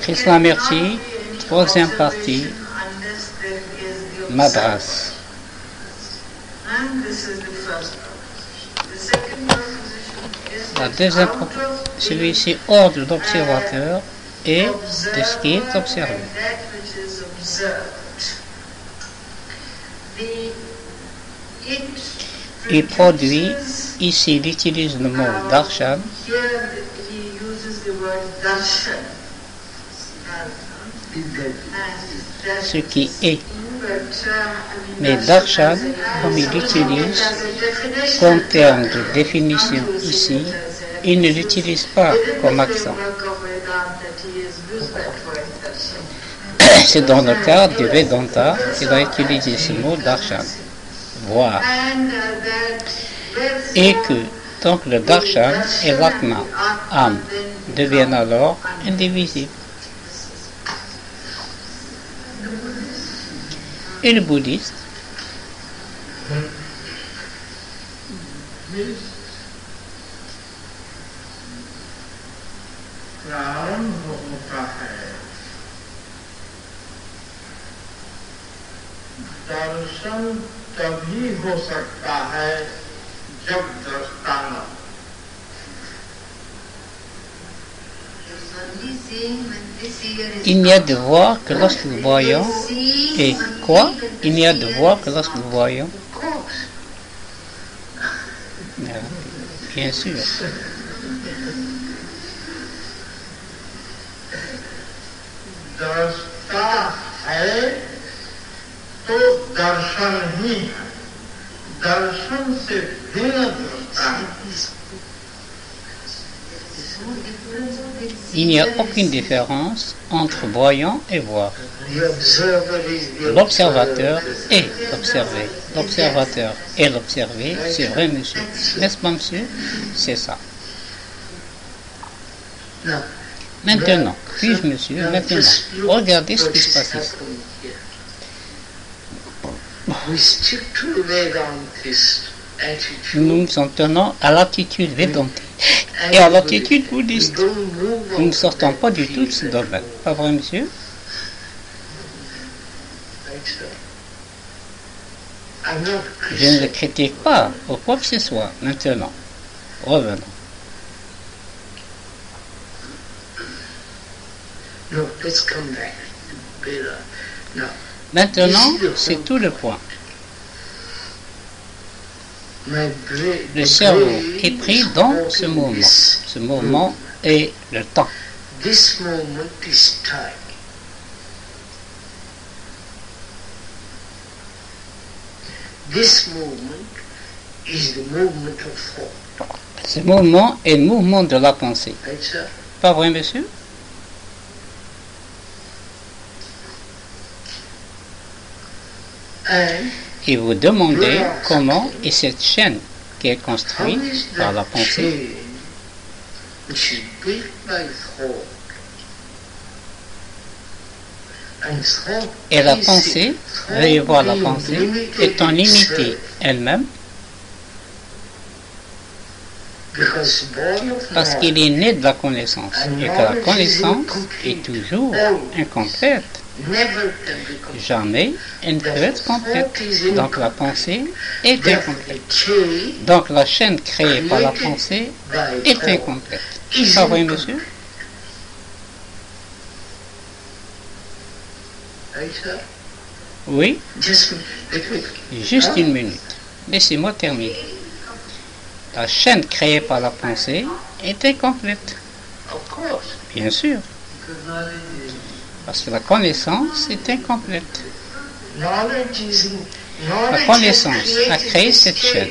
Krishnamurti, troisième partie, Madras. La deuxième proposition, celui-ci hors de l'observateur et de ce qui est observé. Il produit, ici il utilise le mot darshan, ce qui est. Mais darshan, comme il l'utilise comme terme de définition ici, il ne l'utilise pas comme accent. C'est dans le cadre du Vedanta qu'il a utilisé ce mot darshan, voir. Et que, donc le darshan et l'atma, âme, deviennent alors indivisibles. Et le bouddhiste, दर्शन तभी हो सकता है जब दृष्टांत il n'y a de voir que lorsque nous voyons. Et quoi? Il n'y a de voir que lorsque nous voyons. Bien sûr. दृष्टा है तो दर्शन ही है, दर्शन से भिन्न दृष्टा है. Il n'y a aucune différence entre voyant et voir. L'observateur est l'observé. L'observateur est l'observé. C'est vrai, monsieur. N'est-ce pas, monsieur? C'est ça. Maintenant, puis-je, monsieur, maintenant, regardez ce qui se passe ici. Nous nous en tenons à l'attitude védantiste et à l'attitude bouddhiste. Nous ne sortons pas du tout de ce domaine. Pas vrai, monsieur? Je ne le critique pas ou quoi que ce soit. Maintenant, revenons. Maintenant, c'est tout le point. Le cerveau est pris dans ce mouvement. Ce mouvement est le temps. Ce mouvement est le mouvement de la pensée. Pas vrai, monsieur? Et vous demandez comment est cette chaîne qui est construite par la pensée. Et la pensée, veuillez voir la pensée, étant limitée elle-même, parce qu'il est né de la connaissance, et que la connaissance est toujours incomplète. Jamais elle ne peut être complète. Donc la pensée est incomplète. Donc la chaîne créée par la pensée est incomplète. Pas vrai, monsieur? Oui? Juste une minute. Laissez-moi terminer. La chaîne créée par la pensée est incomplète. Bien sûr. Parce que la connaissance est incomplète. La connaissance a créé cette chaîne.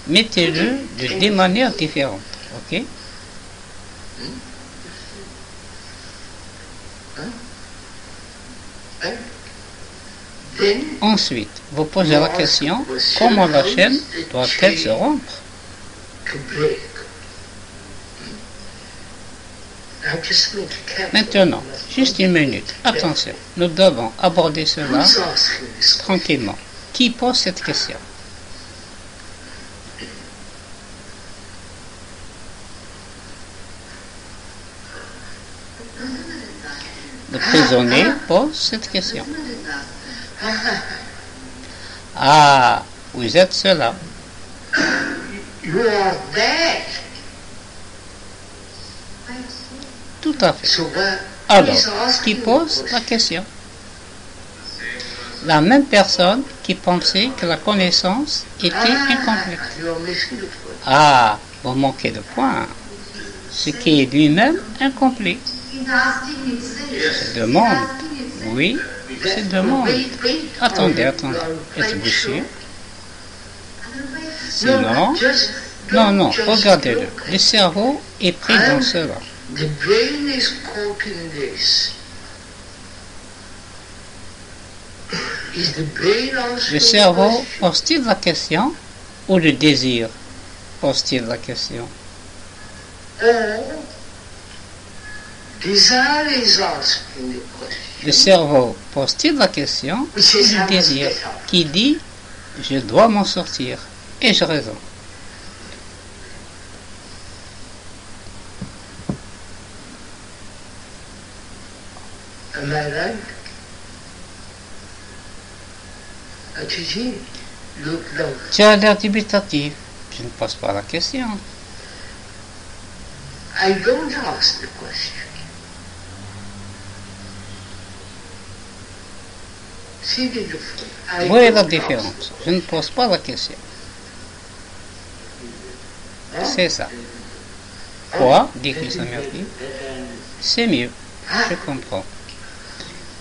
Mettez-le de des manières différentes. Ok? Ensuite, vous posez la question, comment la chaîne doit-elle se rompre? Maintenant, juste une minute, attention, nous devons aborder cela tranquillement. Qui pose cette question? Le prisonnier pose cette question. Ah, vous êtes cela. You are that. Tout à fait. So Alors, qui pose la question? La même personne qui pensait que la connaissance était incomplète. you're missing the point. Ah, vous manquez de point. Ce qui est lui-même incomplet. Se demande. Oui, se demande. Attendez. Êtes-vous sûr? Sinon, non, regardez-le. Le cerveau est pris dans cela. The brain is caught in this. Is the brain also Le cerveau pose-t-il la question ou le désir pose-t-il la question? or desire is asking the question? Le cerveau pose-t-il la question ou le désir qui dit « je dois m'en sortir » et j'ai raison? Am I right? Achiji, look down. Tu as l'air dubitatif. Je ne pose pas la question. I don't ask the question. See the difference. I Où est la don't différence? Je ne pose pas la question. ask. C'est ça. Quoi? Dit Krishnamurti. C'est mieux. Je comprends.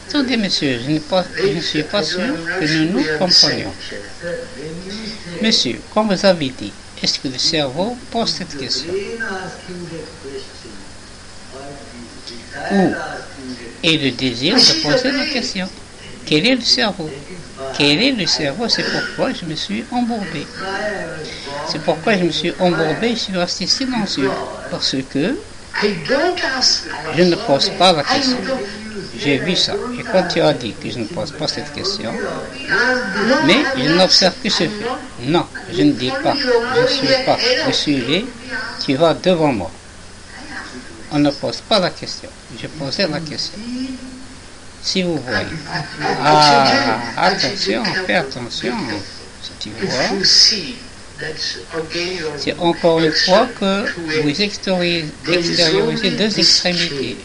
Attendez, monsieur, je ne suis pas sûr que nous nous comprenions. Monsieur, comme vous avez dit, est-ce que le cerveau pose cette question? Où est le désir de poser la question? Quel est le cerveau? Quel est le cerveau? C'est pourquoi je me suis embourbé. C'est pourquoi je me suis embourbé et je suis resté silencieux. Parce que I don't ask. je ne pose pas la I question. don't. J'ai vu ça. Et quand tu as dit que je ne pose pas cette question, No, mais I'm je not- n'observe que ce fait. Non, je ne dis pas. Je ne suis pas. Je suis tu vas devant moi. On ne pose pas la question. Je posais la question. Si vous voyez. Ah, attention, fais attention. Si tu If vois, you see, that's again your c'est encore une fois que vous extériorisez deux extrémités.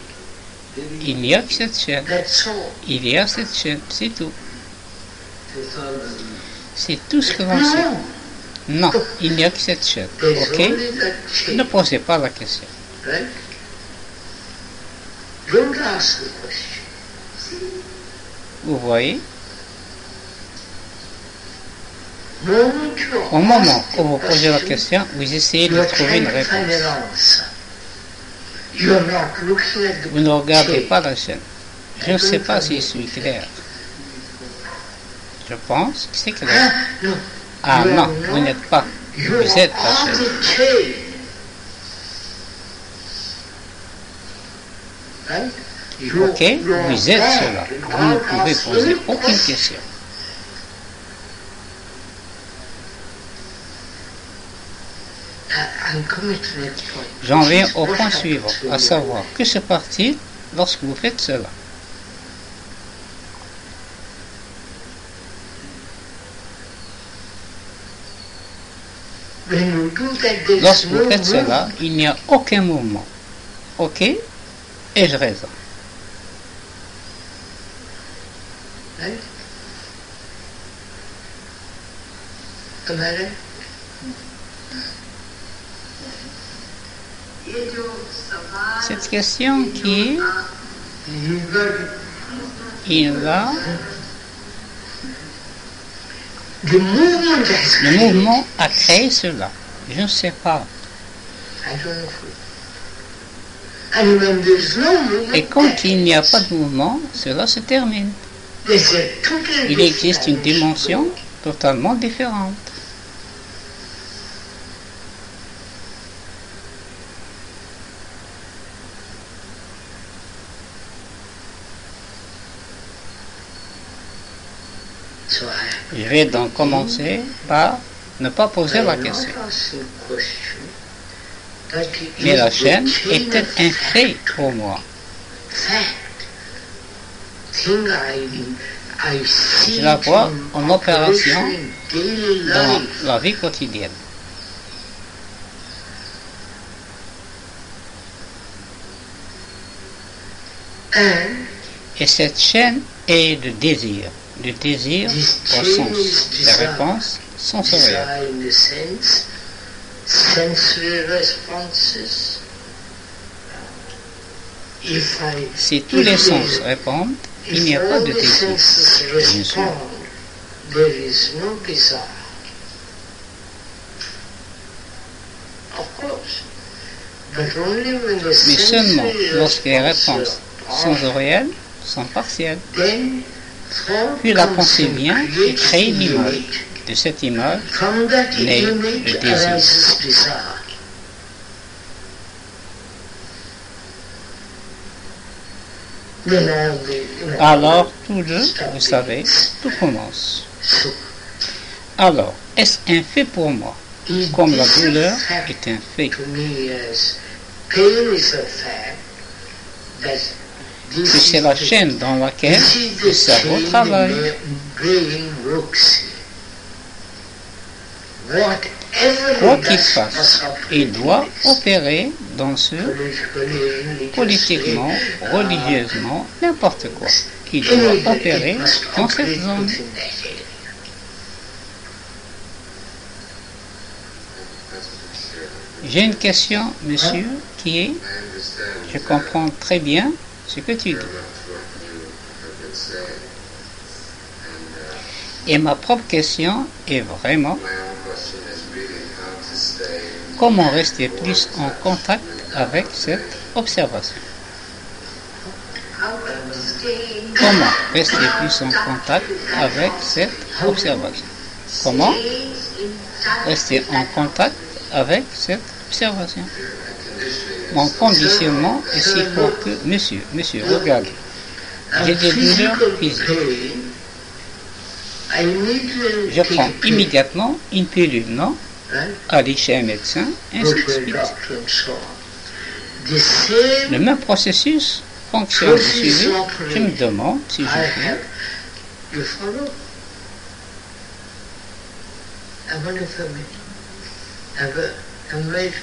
Il n'y a que cette chaîne. That's all. Il y a cette chaîne, c'est tout. C'est tout ce que l'on sait. No, Non, il n'y a que cette chaîne. there's Ok? only that Ne chain, posez pas la question. right? Don't ask the question. Vous voyez? Moment you Au moment ask où vous the posez la question, question, vous essayez de you're trouver trying une to find réponse. an answer. You're not looking at the Vous ne regardez chain. pas la chaîne. Je ne sais pas si je suis clair. Je pense que c'est clair. No, Ah you non, are vous not. n'êtes pas. You Vous êtes la are chaîne. the chain. Right? You- Ok? you are Vous êtes there. cela. You Vous ne can't pouvez ask poser any aucune question. question. I'm coming to the next point. J'en viens au What point happens suivant, when à you- savoir, que se passe-t-il lorsque vous faites cela? When you do that, there is Lorsque no vous faites cela, movement. il n'y a aucun mouvement. Ok? Ai-je raison? Right? Am I right? Cette question qui est, You got it. il va, The movement has le mouvement a créé cela. Je ne sais pas. I don't know. And when there's no movement, Et quand il n'y a pas de mouvement, cela se termine. there's a totally Il existe une different dimension totalement différente. So I Je vais donc commencer par ne pas poser la question. Mais la chaîne est-elle un fait pour moi? Je la vois en opération dans la vie quotidienne. Et cette chaîne est le désir au sens des réponses sensorielles. Si tous les sens répondent, il n'y a pas de désir, bien sûr. Mais seulement lorsque les réponses sensorielles sont partielles. Puis la pensée vient et crée une image. De cette image naît le désir. Alors, tout vous savez, tout commence. Alors, est-ce un fait pour moi, comme la douleur est un fait? Que c'est la chaîne dans laquelle le cerveau travaille. Quoi qu'il fasse, il doit opérer dans ce, politiquement, religieusement, n'importe quoi. Il doit opérer dans cette zone. J'ai une question, monsieur, qui est, je comprends très bien ce que tu dis. Et ma propre question est vraiment comment rester plus en contact avec cette observation. Comment rester plus en contact avec cette observation. Comment rester en contact avec cette observation. Mon conditionnement est si fort que, monsieur, regardez, j'ai des douleurs physiques. Je prends immédiatement une pilule, non? Aller chez un médecin, ainsi de suite. Le même processus fonctionne. Je me demande si je peux.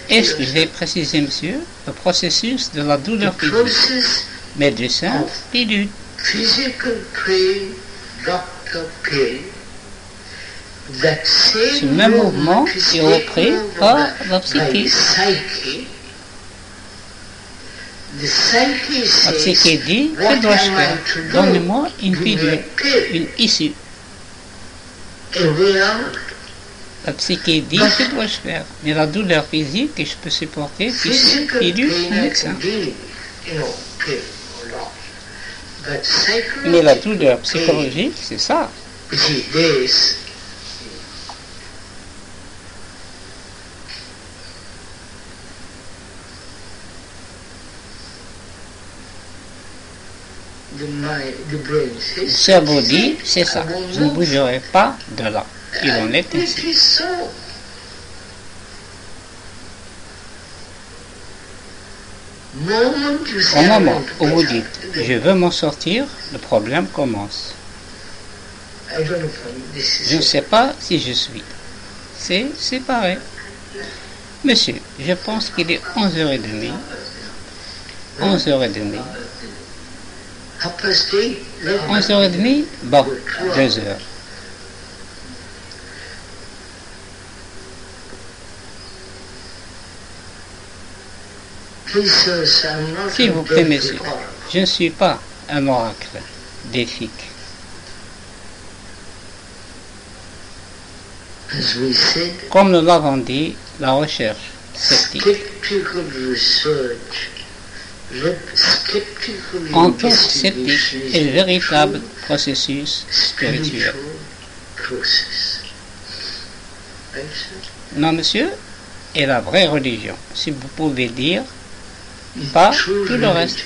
Est-ce que je vais préciser, monsieur, le processus de la douleur physique? Médecin, pilule. Ce même mouvement est repris par la psyché. La psyché dit, que dois-je faire? Donne-moi une pilule, une issue. La psyché dit, que dois-je faire? Mais la douleur physique que je peux supporter, puis pilule ou médecin. Mais la douleur psychologique, c'est ça. Le cerveau dit, c'est ça, je ne bougerai pas de là. Il en est ainsi. Au moment où vous dites, je veux m'en sortir, le problème commence. Je ne sais pas si je suis. C'est pareil. Monsieur, je pense qu'il est 11h30. 11h30. 11h30, bon, 2h. S'il vous plaît, monsieur, je ne suis pas un oracle défique. Comme nous l'avons dit, la recherche sceptique. Enquête sceptique est le véritable processus spirituel. Non, monsieur, est la vraie religion, si vous pouvez dire, pas tout le reste.